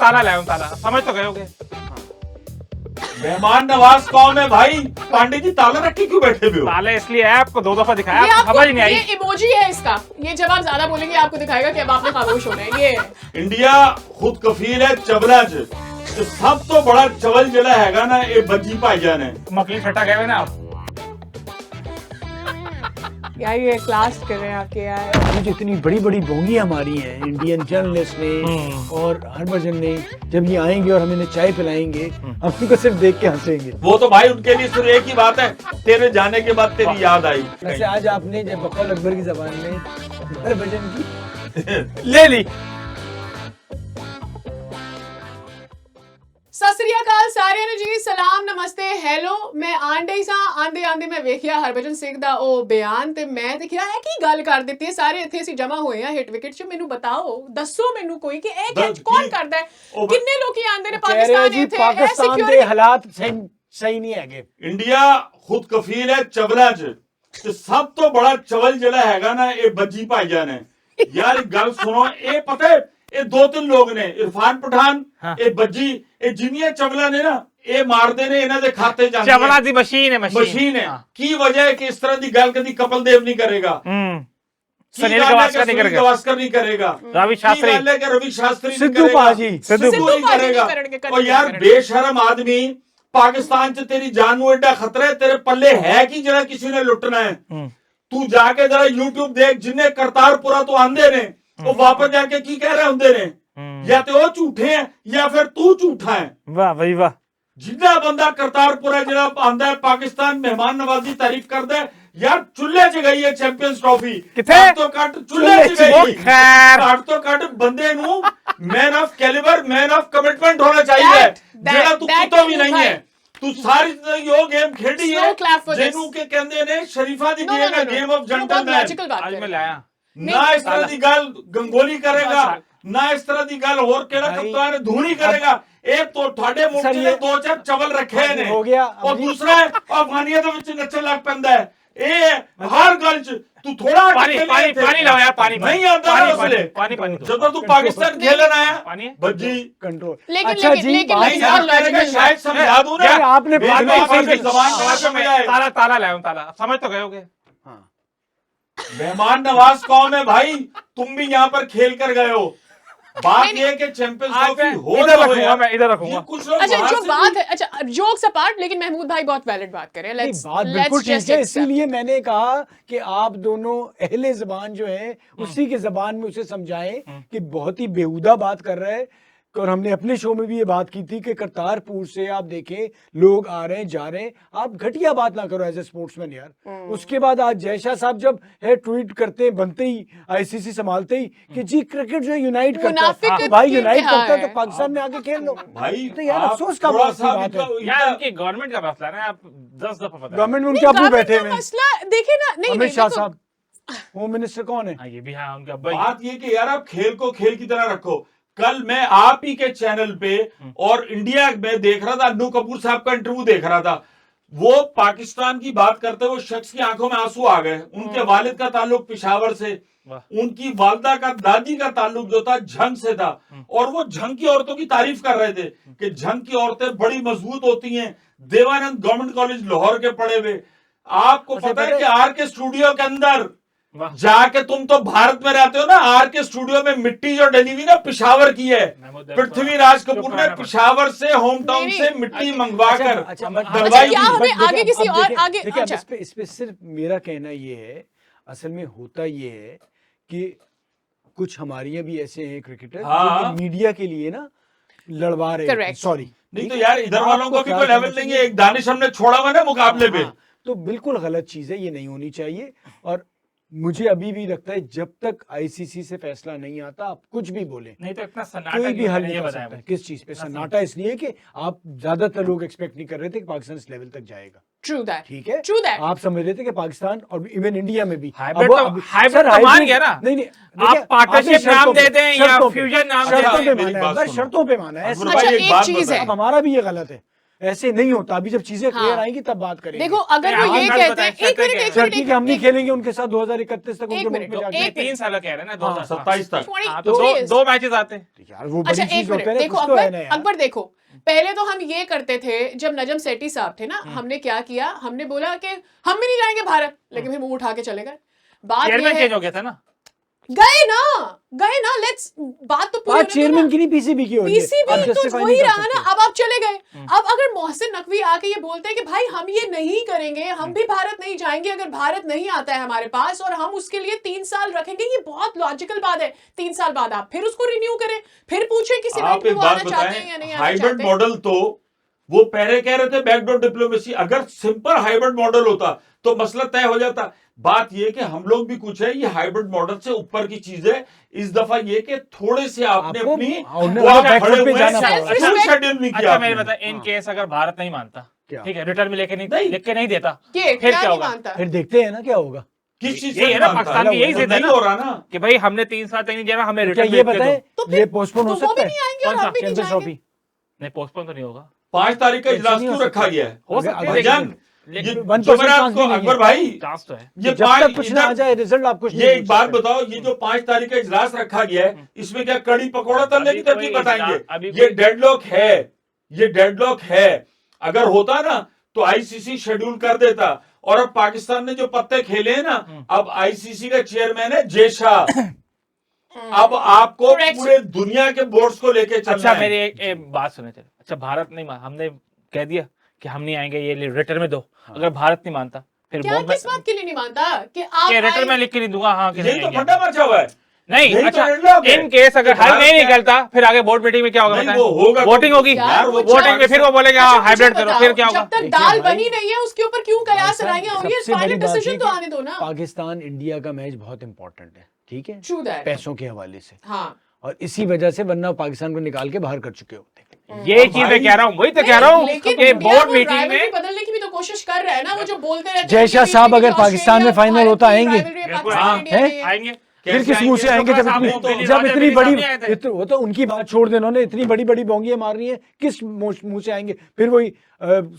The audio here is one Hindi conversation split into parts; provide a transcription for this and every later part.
ताला लाया हूं, ताला समझ तो गए होगे। मेहमान नवाज कौन है भाई? पांडे जी ताला रखे क्यों बैठे हुए हो? ताला इसलिए है, आपको 2 दफा दिखाया, ये आपको आपको समझ नहीं आई। ये इमोजी है इसका, ये जब आप ज्यादा बोलेंगे आपको दिखाएगा कि अब आपने खामोश होना है। ये इंडिया खुद कफील है चबला च ते सब तो बड़ा चवल जिला हैगा ना ये बज्जी भाईजान है। मकली फटा गए हुए ना आप। यार ये क्लास कर रहे हैं आपके यार। ये जो इतनी बड़ी बड़ी बोंगी हमारी हैं इंडियन जर्नलिस्ट ने और हरभजन ने, जब ये आएंगे और हमें इन्हें चाय पिलाएंगे, हम उनको सिर्फ देख के हंसेंगे। वो तो भाई उनके लिए सिर्फ एक ही बात है, तेरे जाने के बाद तेरी याद आई। वैसे आज आपने जब बकौल अकबर की जबान में हरभजन की ले ली। सत श्री अकाल सारिਆਂ ਨੂੰ जी, सलाम नमस्ते हेलो। मैं आंडे सा आंदे आंदे मैं वेखिया हरभजन सिंह ਦਾ ਉਹ ਬਿਆਨ ਤੇ ਮੈਂ ਦੇਖਿਆ ਇਹ ਕੀ ਗੱਲ ਕਰ ਦਿੱਤੀ ਹੈ। ਸਾਰੇ ਇੱਥੇ ਅਸੀਂ ਜਮਾ ਹੋਏ ਆ ਹਿੱਟ ਵਿਕਟ 'ਚ। ਮੈਨੂੰ ਬਤਾਓ, ਦੱਸੋ ਮੈਨੂੰ ਕੋਈ ਕਿ ਇਹ ਖੇਚ ਕੌਣ ਕਰਦਾ ਹੈ? ਕਿੰਨੇ ਲੋਕੀ ਆਂਦੇ ਨੇ ਪਾਕਿਸਤਾਨ ਇੱਥੇ? पाकिस्तान के हालात सही नहीं है। इंडिया खुद कफील है चबला च ते सब तो बड़ा चवल जिला हैगा ना ये बज्जी भाईजान है। यार एक गल सुनो, ये पता है ये 2-3 लोग ने, इरफान पठान, ये बज्जी, ये जिन्नियां चवला ने ना ये मारदे ने, इन्हां दे खाते जांदे ने। चवला दी मशीन है, मशीन है। की वजह है कि इस तरह की गल कभी कपिल देव नहीं करेगा, सुनील गावस्कर नहीं करेगा, गावस्कर नहीं करेगा, रवि शास्त्री, रवि शास्त्री नहीं सिद्धू करेगा, पाजी, सिद्धू नहीं करेगा। और यार बेशरम आदमी, पाकिस्तान च तेरी जान नूं एडा खतरा है, तेरे पल्ले है कि जरा किसी ने लुटना है? तू जाके जरा यूट्यूब देख, जिन्हें करतारपुरा तो आंदे ने वो वापस जाके की कह रहे होंदे ने, या तो वो झूठे हैं या फिर तू झूठा है। वाह भाई वाह। जिन्ना बंदा करतारपुरा जरा आंदा है पाकिस्तान मेहमान नवाजी तारीफ करदा है, यार चुल्ले च गई है चैंपियंस ट्रॉफी। किथे? तो कट चुल्ले च गई। खैर कट तो कट बंदे नू man of calibre, man of commitment होना चाहिए, जेड़ा तू कितो भी नहीं है। तू सारी जिंदगी वो गेम खेडी है जेनू के कहंदे ने शरीफा दी गेम है, गेम ऑफ जेंटलमैन। आज मैं लाया ना इस तरह की गल गंगोली करेगा, ना इस तरह की गल और केड़ा कप्तान धोनी करेगा। एक तो ਤੁਹਾਡੇ ਮੁਲਕ ਦੇ 2-4 ਚਵਲ ਰੱਖੇ ਨੇ हो गया। और दूसरा अफगानिया ਦੇ ਵਿੱਚ ਨੱਚਣ ਲੱਗ ਪੈਂਦਾ ਹੈ। ਇਹ ਹਰ ਗੱਲ 'ਚ ਤੂੰ ਥੋੜਾ पानी लाओ यार, पानी नहीं आता है उसले। पानी जब तू पाकिस्तान खेलन आया पानी बज्जी कंट्रोल। लेकिन अच्छा जी, नहीं यार मैंने शायद समझा दूं ना, आपने जबान खड़ा के मजा है। ताला ताला लाया हूं, ताला समझ तो गए होगे। मेहमान नवाज कौन है भाई? तुम भी यहाँ पर खेल कर गए हो। बात ये है कि चैंपियंस ट्रॉफी हो इधर रखूंगा, मैं इधर रखूंगा। कुछ लोग अच्छा बाहर जो से बात है, अच्छा जोक्स अपार्ट, लेकिन महमूद भाई बहुत वैलिड बात कर रहे हैं। बात बिल्कुल ठीक है, इसीलिए मैंने कहा कि आप दोनों अहले ज़बान जो है उसी के ज़बान में उसे समझाएं कि बहुत ही बेहुदा बात कर रहा है। और हमने अपने शो में भी ये बात की थी कि करतारपुर से आप देखें लोग आ रहे हैं जा रहे हैं, आप घटिया बात ना करो एज ए स्पोर्ट्समैन यार। उसके बाद आज जयशाह साहब जब है ट्वीट करते हैं बनते ही आईसीसी संभालते ही कि जी क्रिकेट जो यूनाइट करता है, तो भाई यूनाइट करता है तो पाकिस्तान में आके खेल लो भाई। तो यार अफसोस का बात है यार उनकी गवर्नमेंट का मसला है, आप 10 दफा पता है। गवर्नमेंट में उनके अबू बैठे हुए हैं, मसला देखे ना, नहीं अमित शाह साहब होम मिनिस्टर कौन है? हाँ ये भी है उनका भाई। बात ये कि यार आप खेल को खेल की तरह रखो। कल मैं आप ही के चैनल पे और इंडिया में देख रहा था, अन्नू कपूर साहब का इंटरव्यू देख रहा था। वो पाकिस्तान की बात करते हुए शख्स की आंखों में आंसू आ गए। उनके वालिद का ताल्लुक पेशावर से, उनकी वालदा का दादी का ताल्लुक जो था झंग से था, और वो झंग की औरतों की तारीफ कर रहे थे कि झंग की औरतें बड़ी मजबूत होती हैं। देवानंद गवर्नमेंट कॉलेज लाहौर के पढ़े हुए। आपको पता है कि आर के स्टूडियो के अंदर जाके, तुम तो भारत में रहते हो ना, आर के स्टूडियो में मिट्टी जो डली हुई ना पेशावर की है, पृथ्वीराज कपूर ने पेशावर से होम टाउन से मिट्टी मंगवा कर डलवाई थी। आगे किसी और आगे इस पे सिर्फ मेरा कहना ये है, असल में होता ये है कि कुछ हमारे भी ऐसे हैं क्रिकेटर जो मीडिया के लिए ना लड़वा रहे हैं। सॉरी नहीं तो यार इधर वालों को भी कोई लेवल नहीं है। एक दानिश हमने छोड़ा हुआ ना मुकाबले पे, तो बिल्कुल गलत चीज है, ये नहीं होनी चाहिए। और मुझे अभी भी लगता है जब तक आईसीसी से फैसला नहीं आता आप कुछ भी बोले नहीं तो इतना सन्नाटा कोई भी हल नहीं ये कर बताया सकता। किस चीज पे सन्नाटा? इसलिए कि आप ज्यादातर लोग एक्सपेक्ट नहीं कर रहे थे कि पाकिस्तान इस लेवल तक जाएगा। ट्रू दैट, ठीक है, ट्रू दैट। आप समझ रहे थे कि पाकिस्तान और इवन इंडिया में भी हाइब्रिड तो मान गया ना। नहीं आप पार्टनरशिप नाम दे दें या फ्यूजन नाम दे दें, शर्तों पे माना है, शर्तों पे माना है। अच्छा एक चीज है, अब हमारा भी ये गलत है ऐसे नहीं होता। अभी जब चीजें हाँ। क्लियर आएंगी तब बात करेंगे। देखो अगर नहीं, वो आप ये बात कहते बताएं, हैं, एक मिनट एक सर, मिनट ठीक है, हम नहीं खेलेंगे उनके साथ 2031 तक एक उनके मुल्क मिनट, में जाके। एक तीन साल कह रहे हैं ना, 2027 27 तक। 20 हाँ, तो दो मैचेस आते हैं। यार वो अच्छा बड़ी एक चीज होते मिनट हैं, देखो कुछ तो है ना अकबर, यार। अकबर देखो, पहले तो हम ये करते थे जब नजम सेठी साहब थे ना, हमने क्या किया, हमने बोला कि हम भी नहीं जाएंगे भारत, लेकिन फिर मुंह उठा के चले गए। बात ये चेयरमैन है, चेंज हो गया था ना। गए ना, लेट्स बात तो पूरी बात चेयरमैन की नहीं, पीसीबी की हो रही है। आप पीसीबी तो justify वही नहीं कर रहा ना। सकते। अब आप चले गए, अब अगर मोहसिन नकवी आके ये बोलते हैं कि भाई हम ये नहीं करेंगे, हम भी भारत नहीं जाएंगे अगर भारत नहीं आता है हमारे पास, और हम उसके लिए 3 साल रखेंगे, ये बहुत लॉजिकल बात है। 3 साल बाद आप फिर उसको रिन्यू करें, फिर पूछें कि सीमेंट आप में एक वो बात आना चाहते हैं या बताएं, नहीं आना हाइब्रिड चाहते। मॉडल तो वो पहले कह रहे थे बैकडोर डिप्लोमेसी, अगर सिंपल हाइब्रिड मॉडल होता तो मसला तय हो जाता। बात ये कि हम लोग भी कुछ है, ये हाइब्रिड मॉडल से ऊपर की चीज है। इस दफा ये कि थोड़े से आपने आपको अपनी उन्हें वो आप बैकफुट खड़े पे हुए जाना हैं, पड़ा। full शेड्यूल नहीं किया अच्छा मेरे आपने। बता, इन केस अगर भारत नहीं मानता, क्या? ठीक है, रिटर्न में लेके नहीं नहीं। लिख के नहीं देता, कि फिर क्या क्या नहीं होगा? मानता। फिर देखते हैं ना क्या होगा। किस चीज यही से है ना, मानता पाकिस्तान की यही तो जिद है नहीं ना। हो रहा ना। कि भाई हमने 3 साल तक नहीं जाना, हमें क्या रिटर्न ये में लिख के बताएं, दो। ये पोस्टपोन हो तो वो सकता भी है? नहीं आएंगे और कौन सा? हम भी नहीं चैंपियंस जाएंगे। ट्रॉफी नहीं, पोस्टपोन तो नहीं होगा। 5 तारीख का ऐसे इजलास नहीं हो क्यों रखा सकता। गया है? हो सकता है, भाईजान, लेकिन ये 1% जुमेरात चांस को भी नहीं अकबर है। भाई, चांस तो है। ये जब पांच तक कुछ ना आ इधर- जाए रिजल्ट आप कुछ ये नहीं एक बोल बात सकते। बताओ, ये जो 5 तारीख का इजलास रखा गया है, इसमें क्या कड़ी पकौड़ा तलने अभी की तरकीब कोई बताएंगे? अभी ये कोई- डेडलॉक है, ये डेडलॉक है। अगर होता ना तो आईसीसी शेड्यूल कर देता। और अब पाकिस्तान ने जो पत्ते खेले हैं ना, अब आईसीसी का चेयरमैन है जेशा। अब आपको Correct. पूरे दुनिया के बोर्ड्स को लेके चलना अच्छा है। मेरी एक बात सुने थे। अच्छा भारत नहीं हमने कह दिया कि हम नहीं आएंगे, ये रिटर्न में दो। अगर भारत नहीं मानता फिर क्या बोर्ड में किस बात के लिए नहीं मानता कि आप रिटर्न में लिख के नहीं दूंगा, हाँ कि यही नहीं तो आएंगे। फंडा मचा हुआ है। नहीं यही तो अच्छा, डेडलॉक है। इन केस अगर कि हल भारत नहीं क्या- निकलता फिर आगे बोर्ड मीटिंग में क्या होगा नहीं, बताएं? वो होगा तो- वोटिंग होगी, यार, वो वोटिंग में फिर वो बोलेंगे अच्छा, हाँ मुझे हाइब्रिड करो, बताओ, फिर क्या जब होगा? तक देखिए दाल भाई, बनी नहीं है उसके ऊपर क्यों कयास राइयां हो रही है? सबसे बड़ी फाइनल बात डिसीजन है तो कि आने दो ना। पाकिस्तान इंडिया का मैच बहुत इंपॉर्टेंट है, ठीक है, True that. पैसों के हवाले से, हाँ और इसी वजह से वरना पाकिस्तान को निकाल के बाहर कर चुके होते। ये चीज मैं कह रहा हूँ, वही तो कह रहा हूँ लेकिन कि इंडिया बोर्ड वो मीटिंग rivalry में बदलने की भी तो कोशिश कर रहा है ना, वो जो बोलते रहते हैं जय कि शाह साहब बीच में अगर ऑस्ट्रेलिया, पाकिस्तान में फाइनल भारत होता की आएंगे? rivalry है, बिल्कुल, पाकिस्तान, हाँ, इंडिया हैं? नहीं है। आएंगे। फिर कैसे किस मुंह से आएंगे जब साहब, इतनी बिल्ली जब राजा इतनी बिल्ली बड़ी साहब नहीं आए थे। वो तो उनकी बात छोड़ देना, उन्होंने इतनी बड़ी बड़ी बोंगियां मार रही है, किस मुंह से आएंगे? फिर वही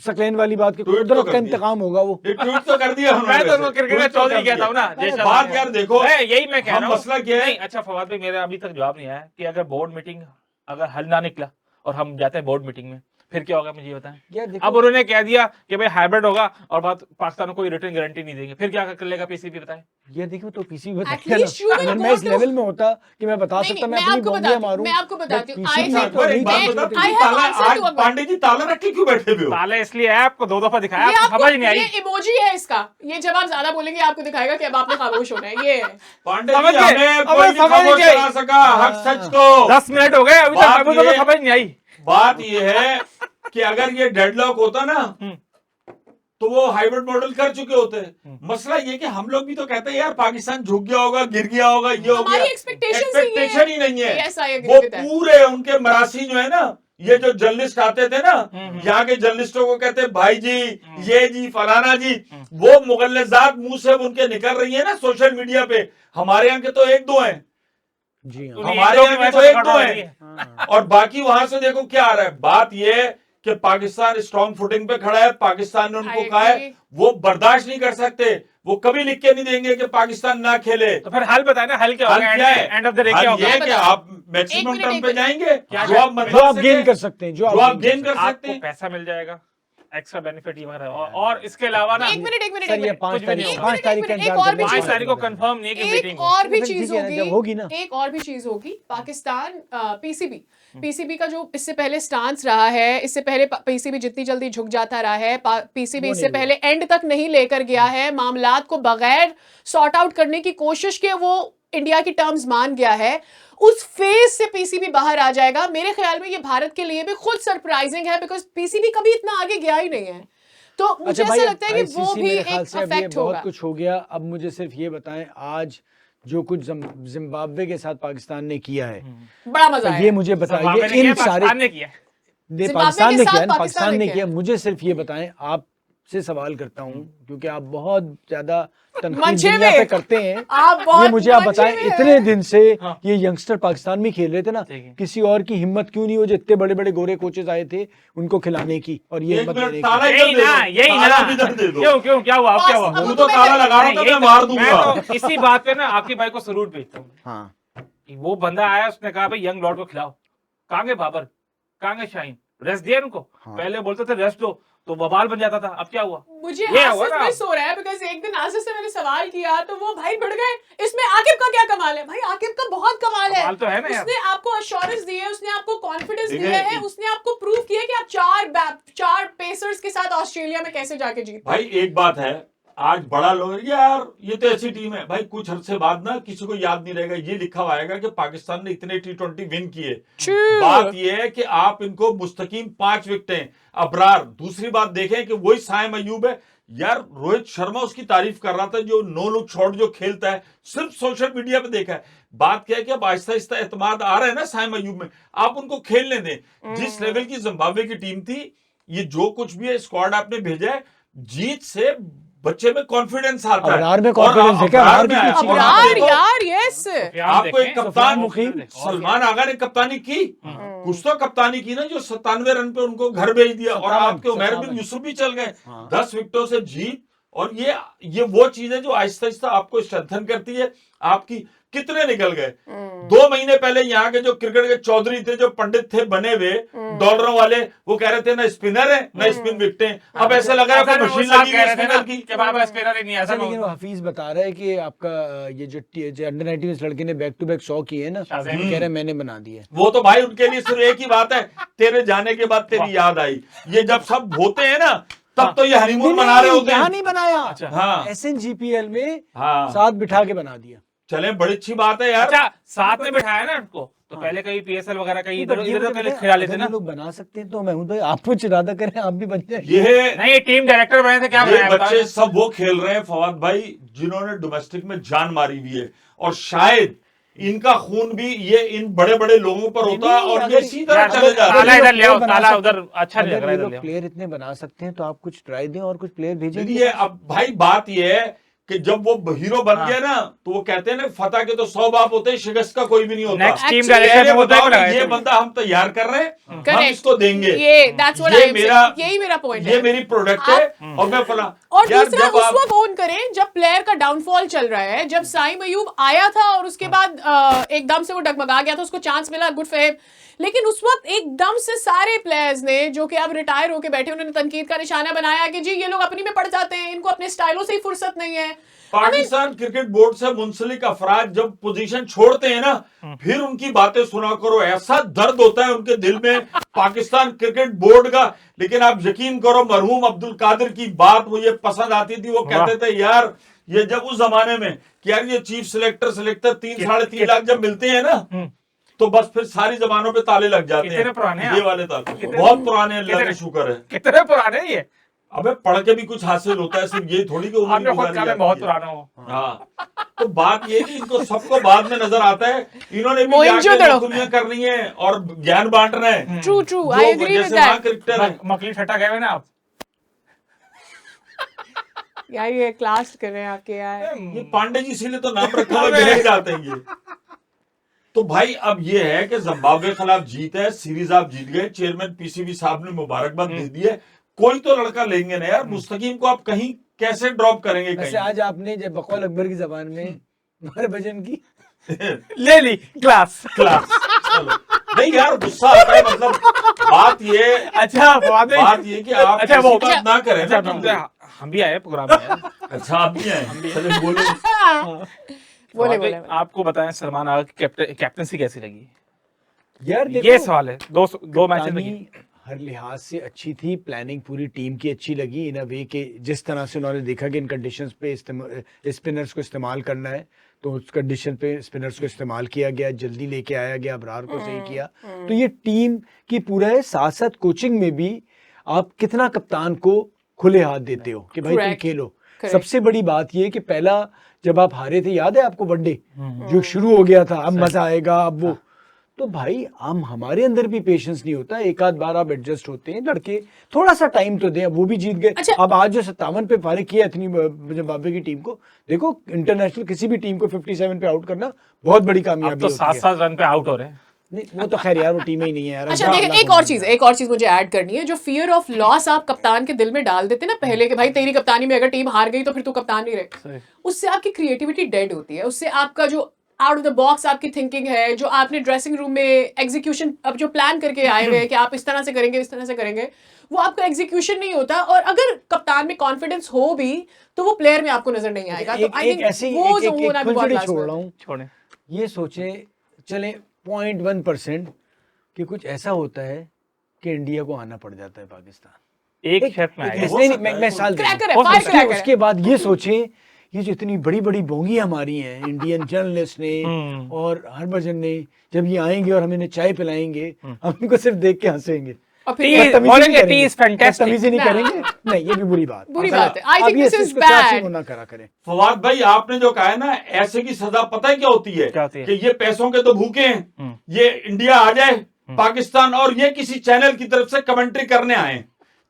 सकलेन वाली बात की ट्वीट तो कुदरत कर का दिया। इंतकाम होगा वो। ये ट्वीट तो कर दिया उन्होंने मैं तो वैसे। क्रिकेट का ट्वीट तो चौधरी कर कहता हूँ ना, दिया। जय शाह बात साहब। यार देखो, यही मैं कह हम रहा हूँ। मसला क्या है? नहीं, अच्छा फवाद भाई, मेरा अभी तक जवाब नहीं आया कि अगर बोर्ड मीटिंग अगर हल ना निकला और हम जाते हैं बोर्ड मीटिंग में, फिर क्या होगा मुझे ये बताएं। यार देखो, अब उन्होंने कह दिया कि भाई हाइब्रिड होगा और पाकिस्तान को कोई रिटर्न गारंटी नहीं देंगे, फिर क्या कर लेगा पीसीबी बताएं। ये देखो तो पीसीबी At बताया least you ना, will अगर go मैं इस to- लेवल में होता कि मैं बता नहीं, सकता नहीं, मैं मैं अपनी आपको बोंगियां बताती हूँ, मारूं, मैं आपको बताती हूँ। PCB I तो think- अकबर, एक बात नहीं बता, चाहिए। तुम I have ताला answered आज to Akbar. पांडे जी ताला रख के क्यों बैठे हुए हो? ताले इसलिए है, आपको 2 दफा दिखाया, ये आपको आपको समझ नहीं आई। ये इमोजी है इसका, ये जब आप ज्यादा बोलेंगे आपको दिखाएगा कि अब आपने खामोश होना है। ये है। पांडे समझ जी गए? हमें अब कोई नहीं समझ खामोश गए। करा सका हक सच को। 10 मिनट हो गए अभी तक, बात अभी तो ये- समझ नहीं आई। बात ये है कि अगर ये डेडलॉक होता ना तो वो हाइब्रिड मॉडल कर चुके होते। मसला ये कि हम लोग भी तो कहते हैं यार पाकिस्तान झुक गया होगा, गिर गया होगा, ये हो हमारी गया। expectations ही ये है। एक्सपेक्टेशन ही नहीं है। Yes, I agree वो with that. पूरे उनके मरासी जो है ना, ये जो जर्नलिस्ट आते थे ना, यहाँ के जर्नलिस्टों को कहते हैं भाई जी, ये जी, फलाना जी, वो मुगल्लजात मुंह से उनके निकल रही है ना सोशल मीडिया पे। हमारे यहाँ के तो 1-2 हैं, जी हाँ। हमारे यहाँ के तो 1-2 हैं, और बाकी वहां से देखो क्या आ रहा है। बात ये है कि पाकिस्तान स्ट्रॉन्ग फुटिंग पे खड़ा है। पाकिस्तान ने उनको I कहा है agree. वो बर्दाश्त नहीं कर सकते, वो कभी लिख के नहीं देंगे कि पाकिस्तान ना खेले। तो फिर हल बताए ना, हल क्या हल होगा? क्या है? एंड ऑफ द डे हल क्या ये होगा? है कि आप मैक्सिमम मिनट, टर्म एक पे मिनट। जाएंगे, क्या जो आप है? जो आप मतलब गेन कर सकते हैं, जो जो आप गेन गेन कर सकते आपको हैं। पैसा मिल जाएगा, एक्स्ट्रा बेनिफिट ये वगैरह, और इसके अलावा ना एक मिनट एक मिनट सर एक ये मिनट 5 कुछ भी तारीख नहीं होगा। 5 तारीख का एक इंतजार और भी करना चीज़ 5 तारीख को कंफर्म नहीं है कि एक मीटिंग और भी फिर चीज ठीक है ना, होगी, जब होगी ना। एक और भी चीज होगी। पाकिस्तान पीसीबी का जो इससे पहले स्टांस रहा है, इससे पहले पीसीबी जितनी जल्दी झुक जाता रहा है, पीसीबी वो इससे नहीं पहले एंड तक नहीं लेकर गया है, मामलात को बगैर सॉर्ट आउट करने की कोशिश के वो इंडिया की टर्म्स मान गया है। उस फेज से पीसीबी बाहर आ जाएगा। मेरे ख्याल में ये भारत के लिए भी खुद सरप्राइजिंग है, बिकॉज पीसीबी कभी इतना आगे गया ही नहीं है। तो मुझे अच्छा भाई, ऐसा लगता है कि वो ICC भी मेरे एक ख्याल से अब ये अफेक्ट होगा। बहुत कुछ हो गया। अब मुझे सिर्फ ये बताएं, आज जो कुछ जिम्बाब्वे के साथ पाकिस्तान ने किया है, बड़ा मजा तो आया। ये मुझे जिम्बाब्वे बताइए ने किया, इन सारे पाकिस्तान ने किया। पाकिस्तान जिम्बाब्वे ने के किया साथ ना, पाकिस्तान पाकिस्तान ने ने किया। किया। मुझे सिर्फ ये बताएं, आप से सवाल करता हूँ, क्योंकि आप बहुत ज्यादा तनकीद मंचे दुनिया में। पे करते हैं। आप बहुत ये मुझे आप मंचे बताएं, में इतने हैं। दिन से हाँ। ये यंगस्टर पाकिस्तान में खेल रहे थे ना, ठीक है। किसी और की हिम्मत क्यों नहीं हो, जो इतने बड़े बड़े गोरे कोचेस आए थे उनको खिलाने की और ये एक हिम्मत मिनट देने ताला की। इधर यही दे ना, दो, यही ना। ताला इधर दे दो। क्यों क्यों क्या हुआ, अब क्या हुआ? बॉस, तू तो ताला लगा रहा था, मैं मार मैं दूंगा। तो इसी बात पे ना आपके भाई को सलूट भेजता हूँ। हाँ, वो बंदा आया, उसने कहा भाई यंग लॉर्ड को खिलाओ। कहाँ गए बाबर, कहाँ गए शाहीन, रेस्ट दिया उनको। हाँ। पहले बोलते थे रेस्ट दो तो बवाल बन जाता था, अब क्या हुआ? मुझे ये हुआ आसिफ ना। मिस हो रहा है, बिकॉज एक दिन आसिफ से मैंने सवाल किया तो वो भाई बढ़ गए, इसमें आकिब का क्या कमाल है? भाई आकिब का बहुत कमाल है। कमाल तो है ना यार। उसने आपको अश्योरेंस दी है, उसने आपको कॉन्फिडेंस देखिए, दिया है, उसने आपको प्रूव किया कि आप चार पेसर्स के साथ ऑस्ट्रेलिया में कैसे जाके जीत। भाई एक बात है, आज बड़ा लोग यार ये तो ऐसी टीम है भाई, कुछ अरसे बाद ना किसी को याद नहीं रहेगा ये लिखा हुआ आएगा कि पाकिस्तान ने इतने T20 विन किए। बात ये है कि आप इनको मुस्तकीम 5 विकेटें अबरार। दूसरी बात देखें कि वही साइम अयूब है यार, रोहित शर्मा उसकी तारीफ कर रहा था, जो नो लुक शॉट जो खेलता है, सिर्फ सोशल मीडिया पे देखा है। बात क्या है कि अब आहिस्ता आहिस्ता एतमाद आ रहा है ना साइम अयूब में, आप उनको खेलने दें। जिस लेवल की जिम्बाब्वे की टीम थी, ये जो कुछ भी है स्क्वाड आपने भेजा है, जीत से बच्चे में कॉन्फिडेंस आता है। अबरार में और confidence है क्या? अबरार अबरार में की आया। कुछ और आप अबरार देखो, यार, यस। आपको एक कप्तान मुकीम, सलमान आगा ने कप्तानी की, कुछ तो कप्तानी की ना, जो 97 रन पे उनको घर भेज दिया। और 57, आपके उमर बिन 57 यूसुफ भी चल गए, हाँ। 10 विकेटों से जीत। और ये वो चीजें जो आहिस्ता आहिस्ता आपको स्ट्रेंथन करती है। आपकी कितने निकल गए 2 महीने पहले, यहाँ के जो क्रिकेट के चौधरी थे, जो पंडित थे बने हुए डॉलरों वाले, वो कह रहे थे ना स्पिनर है ना स्पिन विकेटें। अब ऐसा लग रहा है कोई मशीन लगी हुई है स्पिनर की। कि बाबा स्पिनर ही नहीं, ऐसा लेकिन वो हफीज बता रहा है कि आपका ये जो अंडर 19 इस लड़के ने बैक टू बैक 100 किए ना, शाज़ेम। कह रहे हैं मैंने बना दिए। वो तो भाई उनके लिए सिर्फ एक ही बात है, तेरे जाने के बाद तेरी याद आई। ये जब सब होते हैं ना, तब तो ये हनीमून मना रहे होते यहाँ हैं। नहीं बनाया, अच्छा। हाँ SNGPL में हाँ, साथ बिठा के बना दिया। चले, बड़ी अच्छी बात है यार। अच्छा, साथ में बिठाया ना उनको, तो पहले कहीं PSL वगैरह कहीं इधर ये इधर मुझे पहले पता है, खिला लेते अगर ना। ये लोग बना सकते हैं तो महमूद भाई आप कुछ इरादा करें, आप भी बन जाए। ये नहीं, टीम डायरेक्टर बने थे, क्या ये बनाया बच्चे बताओ? सब वो खेल रहे हैं फवाद भाई, जिन्होंने डोमेस्टिक में जान मारी हुई है। और शायद इनका खून भी ये इन बड़े बड़े लोगों पर होता है, और ये इसी तरह यार, चले जा रहे ताला हैं। इधर ले आओ, बना ताला सकते- उधर अच्छा नहीं लग अगर रहा है, ये इधर लोग ले आओ। प्लेयर इतने बना सकते हैं तो आप कुछ ट्राई दें और कुछ प्लेयर भेजें। ये अब भाई बात ये है कि जब वो हीरो बन गया ना, तो वो कहते हैं ना, फतह के तो 100 बाप होते हैं, शिकस्त का कोई भी नहीं होता। नेक्स्ट टीम Actually, डायरेक्टर पहले में होता बताओ है कि ये बंदा हम तैयार कर रहे हैं, हम Correct. इसको देंगे, ये that's what ये I am मेरा saying. यही मेरा पॉइंट ये है। मेरी प्रोडक्ट है, और मैं फला। और यार, दूसरा जब उस आप- वक्त ओन करें जब प्लेयर का डाउनफॉल चल रहा है, जब साइम अयूब आया था और उसके बाद एकदम से वो डगमगा गया था, उसको चांस मिला, गुड फॉर हिम। लेकिन उस वक्त एकदम से सारे प्लेयर्स ने, जो कि अब रिटायर होके बैठे, उन्होंने तनकीद का निशाना बनाया कि जी ये लोग अपनी में पड़ जाते हैं, इनको अपने स्टाइलों से ही फुर्सत नहीं है। पाकिस्तान क्रिकेट बोर्ड से मुंसलिक अफराद जब पोजीशन छोड़ते हैं ना, फिर उनकी बातें सुना करो, ऐसा दर्द होता है उनके दिल में पाकिस्तान क्रिकेट बोर्ड का। लेकिन आप यकीन करो, मरहूम अब्दुल कादिर की बात मुझे पसंद आती थी। वो कहते थे यार, ये जब उस जमाने में कि यार ये चीफ सिलेक्टर 3-3.5 लाख जब मिलते हैं ना, तो बस फिर सारी जबानों पे ताले लग जाते कितने हैं। पुराने हैं ये आप? वाले ताले कितने- बहुत पुराने हैं, अल्लाह का कितने- शुक्र है। कितने पुराने हैं ये? अबे पढ़ के भी कुछ हासिल होता है, सिर्फ ये थोड़ी कि उम्र आपने खुद गुजारी कहा मैं जाती बहुत है। पुराना हूँ। हाँ, तो बात ये है कि इनको सबको बाद में नजर आता है, इन्होंने भी मोइंजोदड़ो। जाके नौकरियां करनी है और ज्ञान बांटना है। ट्रू ट्रू, जो आई एग्री विद जैसे वहाँ दैट। क्रिकेटर है, मकली ठट्टा गए हुए ना आप। यार ये क्लास कर रहे हैं आपके यार। ये पांडे जी इसीलिए तो नाम रखा हुआ, गिने जाते हैं ये। तो भाई अब ये है कि जिम्बाब्वे के खिलाफ जीत है, सीरीज आप जीत गए, चेयरमैन पीसीबी साहब ने मुबारकबाद दे दी है। कोई तो लड़का लेंगे ना यार, मुस्तकीम को आप कहीं कैसे ड्रॉप करेंगे वैसे कहीं? आज आपने जब बकौल अकबर की जबान में हरभजन की ले ली क्लास। क्लास, चलो। नहीं यार, गुस्सा आता है, मतलब बात ये अच्छा, बात ये कि आप अच्छा, ऐसी वो- बात ना करें अच्छा, ना। हम भी आए प्रोग्राम में यार। अच्छा, आप भी हैं, चलिए बोलो। बोले तो बोले आपको बताएं, सलमान आगा की कैप्टनसी कैसी लगी? यार देखो, ये सवाल है। दो मैचेस में कप्तानी हर लिहाज से अच्छी थी, प्लानिंग पूरी टीम की अच्छी लगी इन अ वे के जिस तरह से उन्होंने देखा कि इन कंडीशंस पे स्पिनर्स को इस्तेमाल करना है, तो उस कंडीशन पे स्पिनर्स को इस्तेमाल किया गया, जल्दी लेके आया गया, अबरार को सही किया। तो ये टीम की पूरा है। साथ साथ कोचिंग में भी आप कितना कप्तान को खुले हाथ देते हो कि भाई तुम Correct. खेलो। Correct. सबसे बड़ी बात ये कि पहला जब आप हारे थे, याद है आपको वनडे जो शुरू हो गया था, अब मजा आएगा, अब वो तो भाई हम हमारे अंदर भी पेशेंस नहीं होता, एक आध बार आप एडजस्ट होते हैं लड़के, थोड़ा सा टाइम तो दें। अब वो भी जीत गए। अच्छा। अब आज जो 57 पे फारिग किया इतनी जिम्बाब्वे की टीम को, देखो इंटरनेशनल किसी भी टीम को 57 पे आउट करना बहुत बड़ी अब कामयाबी तो होती है। 7-7 रन पे आउट हो रहे हैं। नहीं वो तो खैर यार वो टीम ही नहीं है यार। अच्छा अल्लाह देखिए, एक और चीज मुझे ऐड करनी है। जो फियर ऑफ लॉस आप कप्तान के दिल में डाल देते ना पहले, कि भाई तेरी कप्तानी में अगर टीम हार गई तो फिर तू कप्तान नहीं रहे, उससे आपकी क्रिएटिविटी डेड होती है। उससे आपका जो आउट ऑफ द बॉक्स आपकी थिंकिंग है, जो आपने ड्रेसिंग रूम में एग्जीक्यूशन, अब जो प्लान करके आए हुए हैं कि आप इस तरह से करेंगे, इस तरह से करेंगे, वो आपका एग्जीक्यूशन नहीं होता। और अगर कप्तान में कॉन्फिडेंस हो भी तो वो प्लेयर में आपको नजर नहीं आएगा। तो आई थिंक वो जो होना भी बहुत छोड़ रहा लाजमी है। हूँ, छोड़े ये सोचे चले 0.1% कि कुछ ऐसा होता है कि इंडिया को आना पड़ जाता है पाकिस्तान। एक शर्त में आएगा। नहीं नहीं, मैं साल दे क्रैकर दूं। है, फायर उसके क्रैकर है। उसके बाद ये सोचें, ये जो इतनी बड़ी बड़ी बोंगी हमारी हैं, इंडियन जर्नलिस्ट ने और हरभजन ने, जब ये आएंगे और हमें चाय पिलाएंगे, हम इनको सिर्फ देख के हंसेंगे, और फिर टी- ये बदतमीजी बोलेंगे, नहीं करेंगे। T is fantastic। बदतमीजी नहीं ना। करेंगे, नहीं ये भी बुरी बात बुरी बात है। I अब think ये this is इसको चाची bad। को ना करा करें। फवाद भाई आपने जो कहा है ना, ऐसे की सजा पता है क्या होती है? क्या होती है? कि ये पैसों के तो भूखे हैं, ये इंडिया आ जाए पाकिस्तान और ये किसी चैनल की तरफ से कमेंट्री करने आए,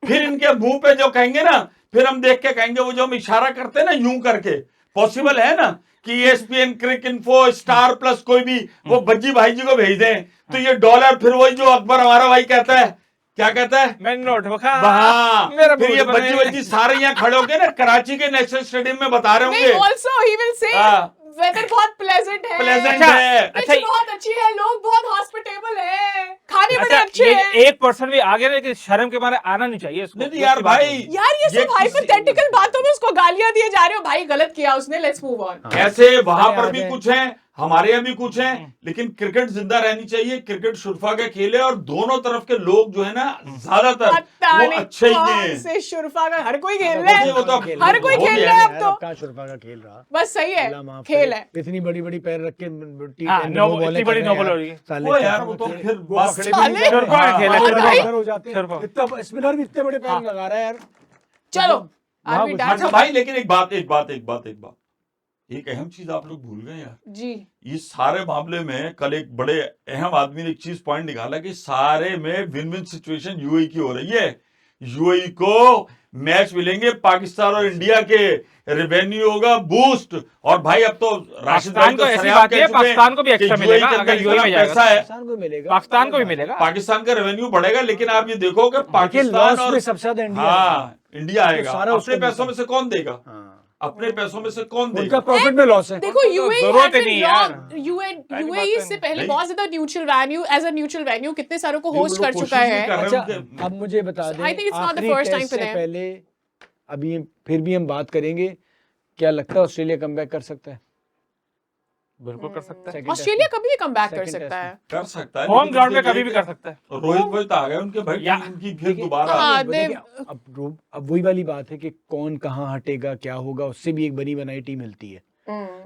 फिर इनके मुंह पे जो कहेंगे ना, फिर हम देख के कहेंगे वो जो हम इशारा करते हैं ना यूं करके, पॉसिबल है ना कि ESPN, क्रिक इन्फो, स्टार प्लस कोई भी वो बज्जी भाई जी को भेज दें, तो ये डॉलर फिर वही जो अकबर हमारा भाई कहता है, क्या कहता है? मैं नोट बखा हाँ, मेरा फिर ये बूट बच्ची बने। बच्ची सारे यहाँ खड़े होके ना कराची के नेशनल स्टेडियम में बता रहे नहीं, होंगे also he will say हाँ। वेदर बहुत प्लेजेंट है, Pleasant अच्छा, है। पिच अच्छा, बहुत अच्छी है, लोग बहुत हॉस्पिटेबल है, खाने बड़े अच्छा अच्छे ये हैं। 1% भी आगे नहीं कि शर्म के मारे आना नहीं चाहिए इसको। नहीं यार भाई, यार ये सब किसी- हाइपोथेटिकल बातों में उसको गालियां दिए जा रहे हो। भाई गलत किया उसने, लेट्स मूव ऑन। ऐसे वहां अरे पर आ भी जाए। कुछ है, हमारे यहाँ भी कुछ है, लेकिन क्रिकेट जिंदा रहनी चाहिए। क्रिकेट शुरफा का खेल है और दोनों तरफ के लोग जो है ना ज्यादातर पता वो नहीं अच्छे ही कौन हैं। से शुरफा का हर कोई खेल रहा वो तो है, हर कोई हो खेल गया रहा है है अब तो। कहाँ शुरफा का खेल रहा, बस सही है, अल्लाह माफ खेल करे। है। इतनी बड़ी बड़ी पैर रख के हाँ, T20 नो- वो बॉलें इतनी बड़ी कर रहे हैं नो बॉल यार। हो रही है। साले वो क्या यार वो तो होते हैं। फिर वो बस- पकड़े भी नहीं साले- जा रहे हैं। शुरफा का खेल है, हाँ, शुरफा। ड्राइवर हो जाते हैं। शुरफा। इतना स्पिनर भी इतने बड़े पैर लगा रहा है यार। चलो वहाँ आर वी कुछ- डन? अच्छा भाई, लेकिन एक बात एक अहम चीज आप लोग भूल गए यार। जी इस सारे मामले में कल एक बड़े अहम आदमी ने एक चीज पॉइंट निकाला कि सारे में विन विन सिचुएशन यूएई की हो रही है। यूएई को मैच मिलेंगे पाकिस्तान और इंडिया के, रेवेन्यू होगा बूस्ट। और भाई अब तो राशिद भाई पाकिस्तान को तो ऐसी सरेआम बात कह है, चुके हैं पाकिस्तान को भी कि एक्स्ट्रा UAE मिलेगा के अंदर अगर यूएई में इतना जाएगा। पैसा है, पाकिस्तान को मिलेगा, पाकिस्तान को भी मिलेगा। पाकिस्तान का रेवेन्यू बढ़ेगा। लेकिन आप ये देखो कि लेकिन पाकिस्तान लॉस और में सबसे ज्यादा इंडिया हाँ इंडिया आएगा। सारा अपने उसको पैसों मिलता में से कौन देगा? हाँ। अपने पैसों में से कौन उनका देगा? प्रॉफिट में लॉस है। देखो उनको तो यूएई जरूरत ही नहीं यार। यूएई बात से है। पहले नहीं। बहुत ज्यादा neutral venue, as a neutral venue कितने सारों को ये होस्ट लोग कर कोशिश चुका भी है। कर रहे हैं अच्छा उनके- अब मुझे बता दें, I think it's not the आखिरी first time टेस्ट for से them. पहले अभी फिर भी हम बात करेंगे, क्या लगता है ऑस्ट्रेलिया कमबैक कर सकता है? बिल्कुल कर सकता है। Second ऑस्ट्रेलिया test कभी भी कम बैक कर Second सकता test है। कर सकता है, होम लेकिन ग्राउंड पे उनके कभी लिए भी कर सकता है। रोहित भाई तो आ गए उनके भाई या- उनकी फिर देखिए, दोबारा हाँ, देखिए, they- अब वही वाली बात है कि कौन कहाँ हटेगा, क्या होगा, उससे भी एक बनी बनाई टीम मिलती है।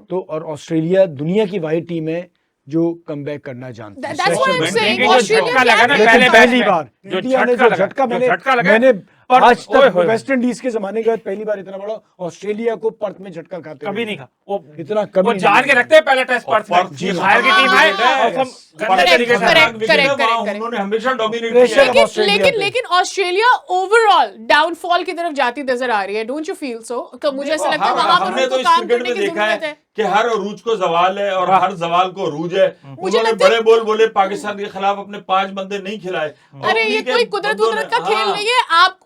तो और ऑस्ट्रेलिया दुनिया की वाहिद टीम है जो कमबैक करना जानती है। That's what I'm Selection saying. में जो ऑस्ट्रेलिया झटका लगा ना क्या पहले है? पहली मैच बार जो इंडिया ने झटका जो लगा, झटका जो झटका लगा, मैंने पर- आज ओए तक होए। वेस्ट इंडीज के जमाने के बाद पहली बार इतना बड़ा ऑस्ट्रेलिया को पर्थ में झटका खाते कभी नहीं खा वो इतना कभी वो नहीं जान के मिला। रखते हैं पहले टेस्ट और पर्थ में पर्थ जी में बाहर की टीम हाँ, आए हाँ, और हम Correct, गंदे तरीके से correct, हारे। correct, वहाँ correct. उन्होंने हमेशा डोमिनेट Pressure किया अब है। ऑस्ट्रेलिया लेकिन पे। लेकिन ऑस्ट्रेलिया ओवरऑल डाउनफॉल की तरफ जाती नजर आ रही है। Don't you feel so? तो मुझे ऐसा लगता है वहां पर हमने तो उनको इस काम क्रिकेट करने में की देखा जरूरत है है। कि हर अरूज को जवाल है और हर जवाल को अरूज है। उन्होंने लगता है- बड़े बोल बोले पाकिस्तान के खिलाफ अपने 5 बंदे नहीं खिलाए। और अरे उन्हीं ये के कोई कुदरत बंदों कुदरत का ने- खेल हाँ। नहीं है।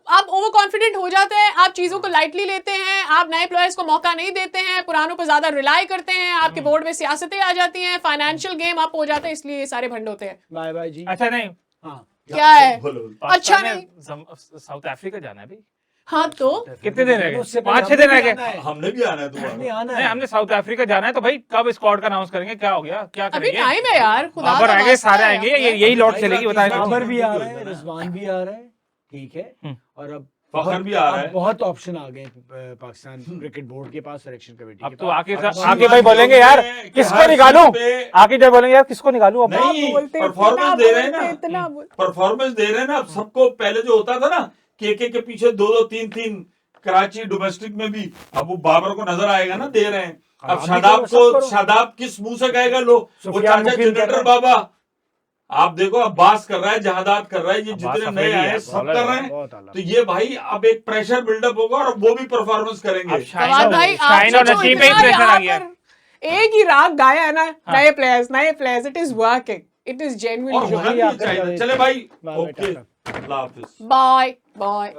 आप ओवर कॉन्फिडेंट हो जाते हैं, आप चीजों को लाइटली लेते हैं, आप नए प्लेयर्स को मौका नहीं देते हैं, पुरानों पर ज्यादा रिलाई करते हैं, आपके बोर्ड में सियासतें आ जाती हैं, फाइनेंशियल गेम आप हो जाते हैं, इसलिए ये सारे भंड होते हैं। बाय बाय जी। अच्छा नहीं हाँ क्या है? बोलो, बोलो। अच्छा पाकिस्तान नहीं। ने साउथ अफ्रीका जाना है भाई। हाँ तो कितने दिन रह उससे गए? पहले 5-6 दिन हमें रह भी गए। आना है। हमने भी आना है हमें दोबारा। आना नहीं है। हमने साउथ अफ्रीका जाना है तो भाई कब स्क्वाड का अनाउंस करेंगे? क्या हो गया? क्या अभी करेंगे? टाइम है यार, खुदा बाबर का आएंगे, वास्ता सारे है आएंगे, यार। यही लौट भाई चलेगी साहब, बताएं। इस बार बाबर भी आ तो रहा है, है ना। रिजवान भी आ रहा है, ठीक है। और अब फखर भी आ रहा है। बहुत ऑप्शन आ गए पाकिस्तान क्रिकेट बोर्ड के पास, सिलेक्शन कमेटी अब के तो पास। आके अच्छी आके बात भाई ये बोलेंगे होती यार है कि किसको हर निकालूं? सीट पे- आके जब बोलेंगे यार किसको निकालूं अब? नहीं, बोलते, परफॉर्मेंस इतना दे रहे हैं बोलते, ना। इतना बोल- परफॉर्मेंस दे रहे हैं ना। अब सबको पहले जो होता था ना के पीछे 2-2 3-3 कराची डोमेस्टिक में भी, अब वो बाबर को नजर आएगा ना, दे रहे हैं। अब अभी शादाब तो सब को करो। शादाब किस मुंह से कहेगा लो, वो सुफियान चाचा मुकीम कर जनरेटर रहे हैं। बाबा आप देखो अब्बास कर रहा है, जहादात कर रहा है, ये अब्बास जितने नए अफरीदी आए है, हैं सब बॉलर कर है, रहे हैं। बहुत आला। तो ये भाई अब एक प्रेशर बिल्डअप होगा और वो भी परफॉर्मेंस करेंगे। अब फवाद भाई शाहीन आपसे और जो नसीम पे ही इतना प्रेशर आ यहाँ गया। पर एक ही राग गाया है ना, हाँ। नए players, it is working, it is और जेन्युइन। होना भी आकर चाहिए। जावेद। चले भाई, बाय बाय, ओके, टाटा। अल्लाह हाफिज। Bye bye.